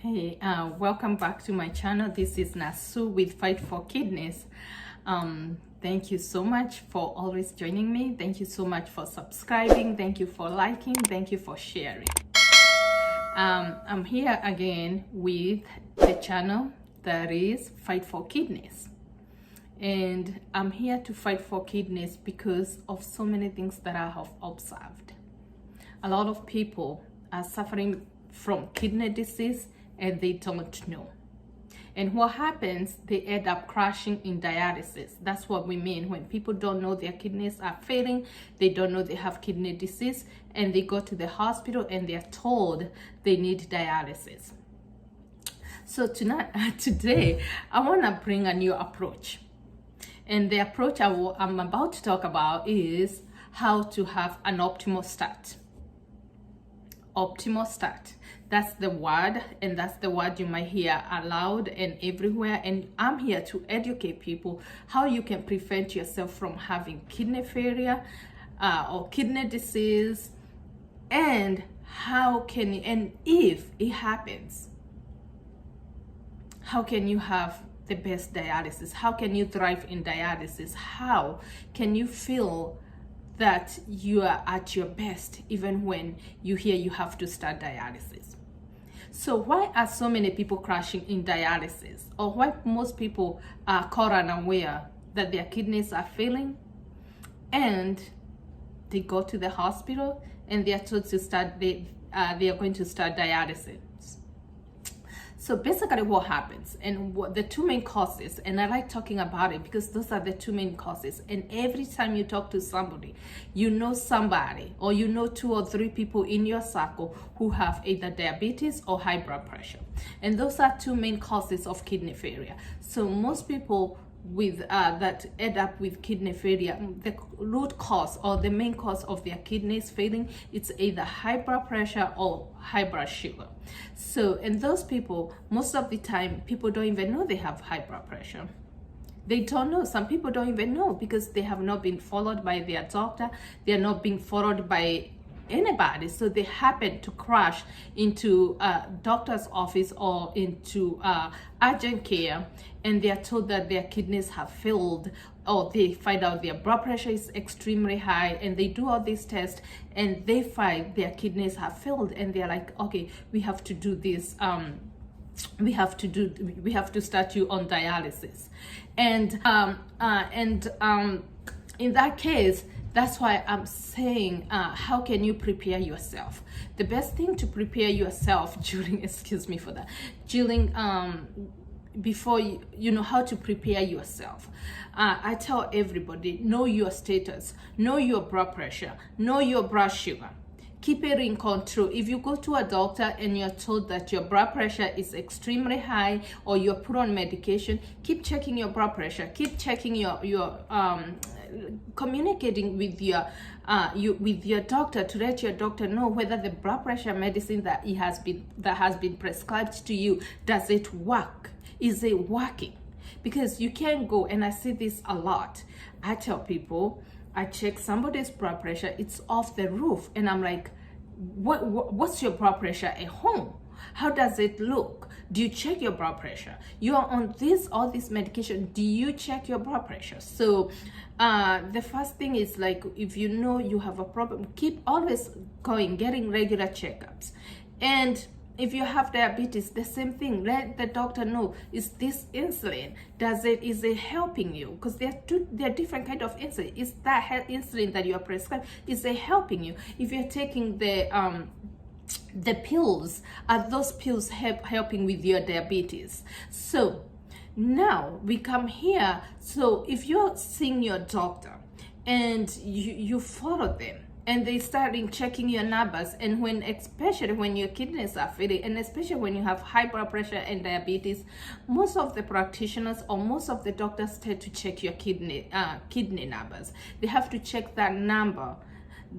Hey, welcome back to my channel. This is Nasu with Fight for Kidneys. Thank you so much for always joining me. Thank you so much for subscribing. Thank you for liking. Thank you for sharing. I'm here again with the channel that is Fight for Kidneys. And I'm here to fight for kidneys because of so many things that I have observed. A lot of people are suffering from kidney disease and they don't know. And what happens, they end up crashing in dialysis. That's what we mean when people don't know their kidneys are failing, they don't know they have kidney disease, and they go to the hospital and they're told they need dialysis. So today, I want to bring a new approach. And the approach I'm about to talk about is how to have an optimal start. Optimal start. That's the word, and that's the word you might hear aloud and everywhere. And I'm here to educate people how you can prevent yourself from having kidney failure or kidney disease, and how can you, and if it happens, how can you have the best dialysis? How can you thrive in dialysis? How can you feel that you are at your best even when you hear you have to start dialysis? So why are so many people crashing in dialysis? Or why most people are caught unaware that their kidneys are failing and they go to the hospital and they are told to start, they are going to start dialysis? So basically what happens, and what the two main causes, and I like talking about it because those are the two main causes. And every time you talk to somebody, you know somebody, or you know 2 or 3 people in your circle who have either diabetes or high blood pressure. And those are 2 main causes of kidney failure. So most people with that end up with kidney failure, the root cause or the main cause of their kidneys failing, it's either high blood pressure or high blood sugar. So in those people, most of the time people don't even know they have high blood pressure. They don't know. Some people don't even know because they have not been followed by their doctor. They are not being followed by anybody. So they happen to crash into a doctor's office or into urgent care, and they are told that their kidneys have failed, or they find out their blood pressure is extremely high, and they do all these tests and they find their kidneys have failed, and they're like, okay, we have to do this, we have to start you on dialysis. And in that case, that's why I'm saying, how can you prepare yourself? The best thing to prepare yourself during, excuse me for that, during, before you know how to prepare yourself. I tell everybody, know your status, know your blood pressure, know your blood sugar. Keep it in control. If you go to a doctor and you're told that your blood pressure is extremely high or you're put on medication, keep checking your blood pressure. Keep checking your communicating with your doctor to let your doctor know whether the blood pressure medicine that has been prescribed to you, does it work? Is it working? Because you can't go, and I see this a lot. I tell people, I check somebody's blood pressure, it's off the roof, and I'm like, what's your blood pressure at home? How does it look? Do you check your blood pressure? You are on all this medication. Do you check your blood pressure? So the first thing is, like, if you know you have a problem, keep always going, getting regular checkups. And if you have diabetes, the same thing. Let the doctor know, is this insulin, is it helping you? Because there are different kind of insulin. Is that insulin that you are prescribed, is it helping you? If you're taking the pills, are those pills helping with your diabetes? So now we come here. So if you're seeing your doctor and you follow them, and they starting checking your numbers, and especially when your kidneys are failing, and especially when you have high blood pressure and diabetes, most of the practitioners or most of the doctors tend to check your kidney numbers. They have to check that number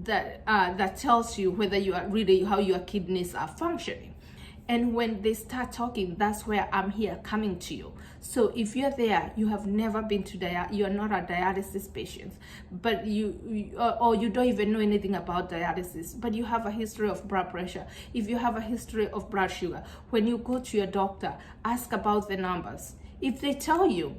that tells you whether you are really how your kidneys are functioning. And when they start talking, that's where I'm here coming to you. So if you're there, you have never been to you're not a dialysis patient, but you don't even know anything about dialysis, but you have a history of blood pressure. If you have a history of blood sugar, when you go to your doctor, ask about the numbers. If they tell you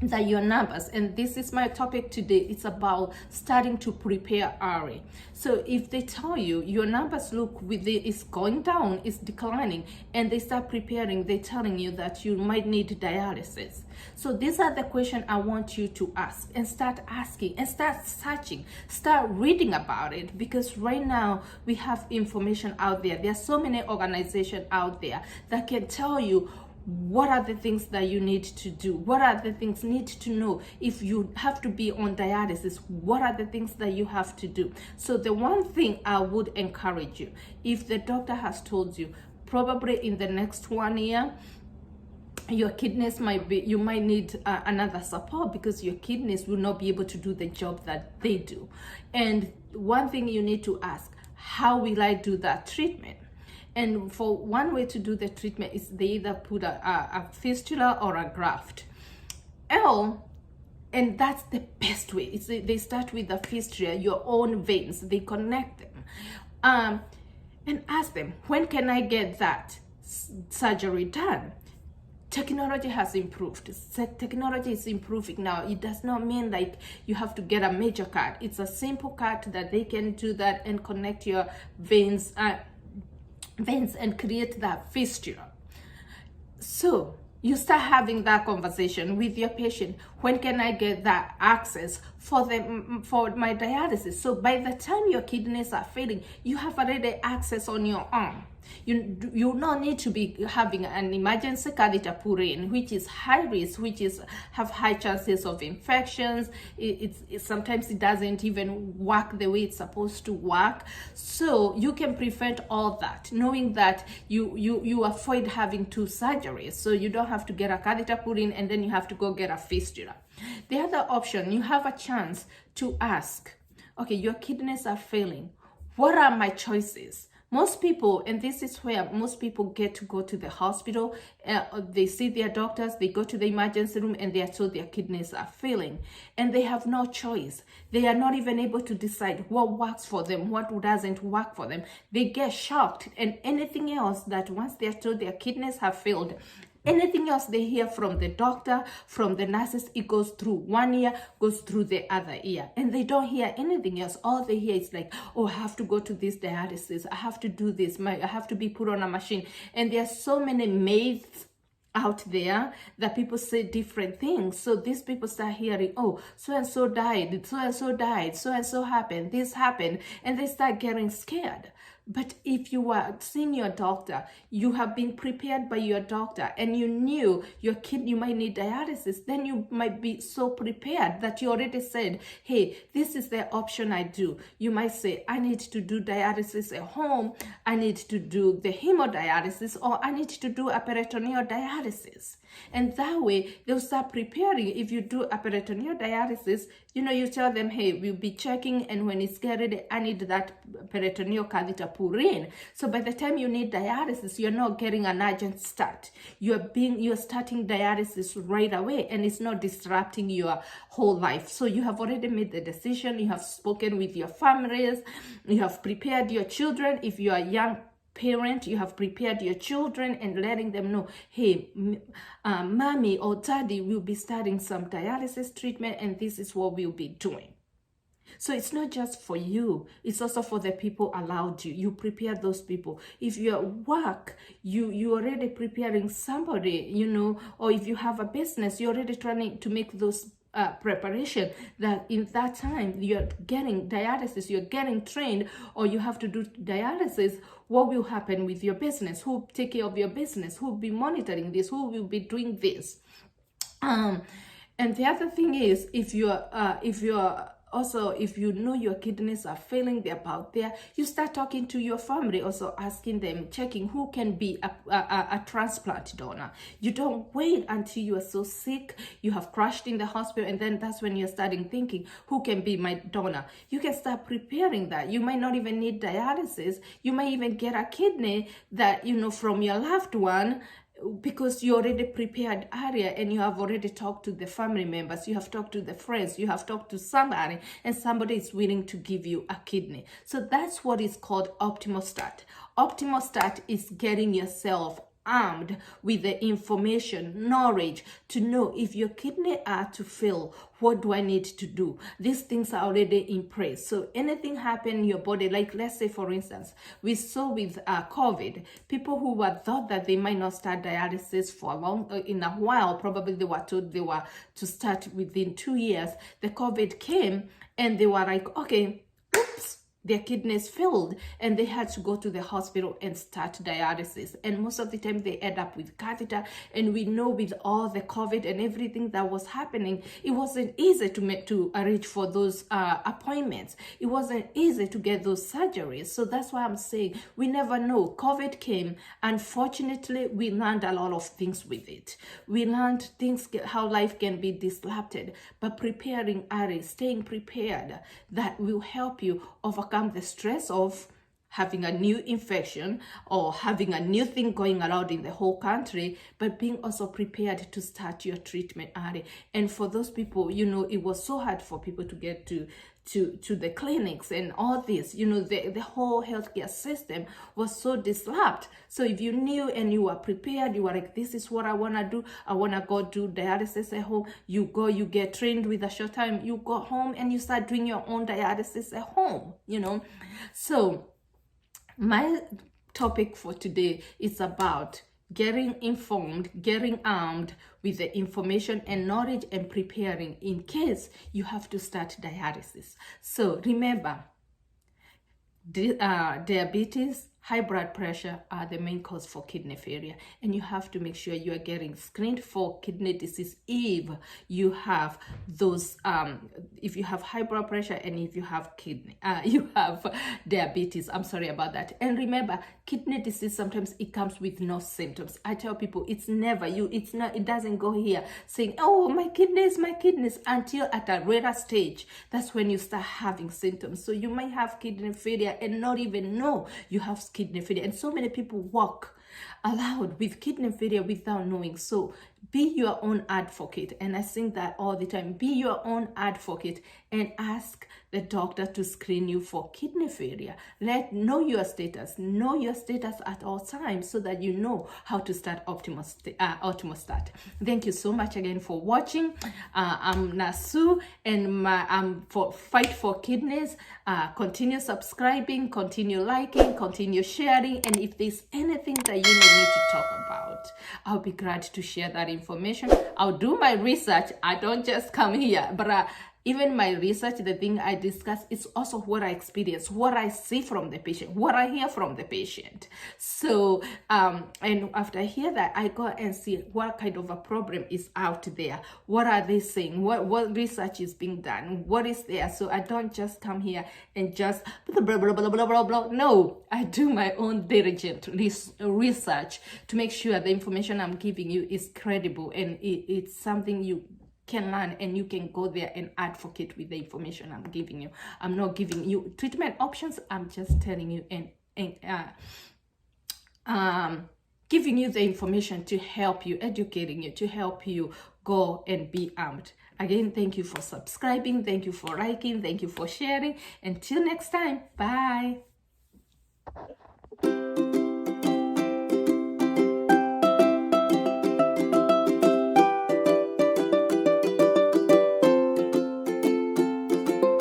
that your numbers, and this is my topic today, it's about starting to prepare early. So if they tell you your numbers look is going down, is declining, and they start preparing, they're telling you that you might need dialysis. So these are the questions I want you to ask, and start asking and start searching, start reading about it, because right now we have information out there. There are so many organizations out there that can tell you what are the things that you need to do, what are the things you need to know. If you have to be on dialysis, what are the things that you have to do? So the one thing I would encourage you, if the doctor has told you probably in the next 1 year your kidneys you might need another support, because your kidneys will not be able to do the job that they do. And one thing you need to ask, how will I do that treatment? And for one way to do the treatment is they either put a fistula or a graft. And that's the best way. They start with the fistula, your own veins, they connect them. And ask them, when can I get that surgery done? Technology has improved. Technology is improving now. It does not mean like you have to get a major cut. It's a simple cut that they can do that and connect your veins and create that fistula. So you start having that conversation with your patient. When can I get that access for my dialysis? So by the time your kidneys are failing, you have already access on your arm. You don't need to be having an emergency catheter put in, which is high risk, have high chances of infections. Sometimes it doesn't even work the way it's supposed to work. So you can prevent all that, knowing that you avoid having 2 surgeries. So you don't have to get a catheter put in and then you have to go get a fistula. The other option, you have a chance to ask, okay, your kidneys are failing. What are my choices? Most people, and this is where most people get to go to the hospital, they see their doctors, they go to the emergency room, and they are told their kidneys are failing. And they have no choice. They are not even able to decide what works for them, what doesn't work for them. They get shocked, and anything else that once they are told their kidneys have failed, anything else they hear from the doctor, from the nurses, it goes through one ear, goes through the other ear. And they don't hear anything else. All they hear is like, oh, I have to go to this dialysis. I have to do this. I have to be put on a machine. And there are so many myths out there that people say different things. So these people start hearing, oh, so-and-so died, so-and-so died, so-and-so happened, this happened. And they start getting scared. But if you are seeing your doctor, you have been prepared by your doctor, and you knew you might need dialysis, then you might be so prepared that you already said, hey, this is the option I do. You might say, I need to do dialysis at home, I need to do the hemodialysis, or I need to do a peritoneal dialysis. And that way, they'll start preparing. If you do a peritoneal dialysis, you tell them, hey, we'll be checking, and when it's get ready, I need that peritoneal catheter put in. So by the time you need dialysis, you're not getting an urgent start. You're starting dialysis right away, and it's not disrupting your whole life. So you have already made the decision. You have spoken with your families. You have prepared your children. If you are young parent, you have prepared your children and letting them know, hey, mommy or daddy will be starting some dialysis treatment, and this is what we'll be doing. So it's not just for you, it's also for the people around you. You prepare those people. If you're at work, you're already preparing somebody, or if you have a business, you're already trying to make those preparation, that in that time you're getting dialysis, you're getting trained, or you have to do dialysis. What will happen with your business? Who will take care of your business? Who will be monitoring this? Who will be doing this? And the other thing is, if you're Also, if you know your kidneys are failing, they're about there, you start talking to your family, also asking them, checking who can be a transplant donor. You don't wait until you are so sick, you have crashed in the hospital, and then that's when you're starting thinking, who can be my donor? You can start preparing that. You might not even need dialysis. You might even get a kidney that, you know, from your loved one, because you already prepared area and you have already talked to the family members, you have talked to the friends, you have talked to somebody, and somebody is willing to give you a kidney. So that's what is called optimal start. Optimal start is getting yourself armed with the information, knowledge to know if your kidney are to fail, what do I need to do? These things are already in place. So anything happen in your body, like let's say for instance, we saw with COVID, people who were thought that they might not start dialysis for a long, in a while, probably they were told they were to start within 2 years. The COVID came and they were like, okay, oops, their kidneys failed and they had to go to the hospital and start dialysis. And most of the time they end up with catheter. And we know with all the COVID and everything that was happening, it wasn't easy to arrange for those appointments. It wasn't easy to get those surgeries. So that's why I'm saying we never know. COVID came. Unfortunately, we learned a lot of things with it. We learned things, how life can be disrupted. But preparing early, staying prepared, that will help you overcome the stress of having a new infection or having a new thing going around in the whole country, but being also prepared to start your treatment early. And for those people, you know, it was so hard for people to get to the clinics and all this, you know, the whole healthcare system was so disrupted. So if you knew and you were prepared, you were like, this is what I want to do. I want to go do dialysis at home. You go, you get trained with a short time, you go home and you start doing your own dialysis at home, you know. So my topic for today is about getting informed, getting armed with the information and knowledge and preparing in case you have to start dialysis. So remember, diabetes, high blood pressure are the main cause for kidney failure, and you have to make sure you are getting screened for kidney disease if you have those if you have high blood pressure and if you have you have diabetes. I'm sorry about that. And remember, kidney disease sometimes it comes with no symptoms. I tell people it's never it doesn't go here saying, oh, my kidneys, until at a later stage. That's when you start having symptoms. So you might have kidney failure and not even know you have kidney failure. And so many people walk aloud with kidney failure without knowing. So be your own advocate. And I think that all the time. Be your own advocate and ask the doctor to screen you for kidney failure. Know your status at all times so that you know how to start optimal start. Thank you so much again for watching. I'm Nasu and I'm for Fight for Kidneys. Continue subscribing, continue liking, continue sharing, and if there's anything that you need me to talk about, I'll be glad to share that information. I'll do my research. I don't just come here, but even my research, the thing I discuss, is also what I experience, what I see from the patient, what I hear from the patient. So, and after I hear that, I go and see what kind of a problem is out there. What are they saying? What research is being done? What is there? So I don't just come here and just blah, blah, blah, blah, blah, blah, blah. No, I do my own diligent research to make sure the information I'm giving you is credible and it's something you can learn and you can go there and advocate with the information I'm giving you. I'm not giving you treatment options. I'm just telling you and giving you the information to help you, educating you, to help you go and be armed. Again, thank you for subscribing. Thank you for liking. Thank you for sharing. Until next time, bye.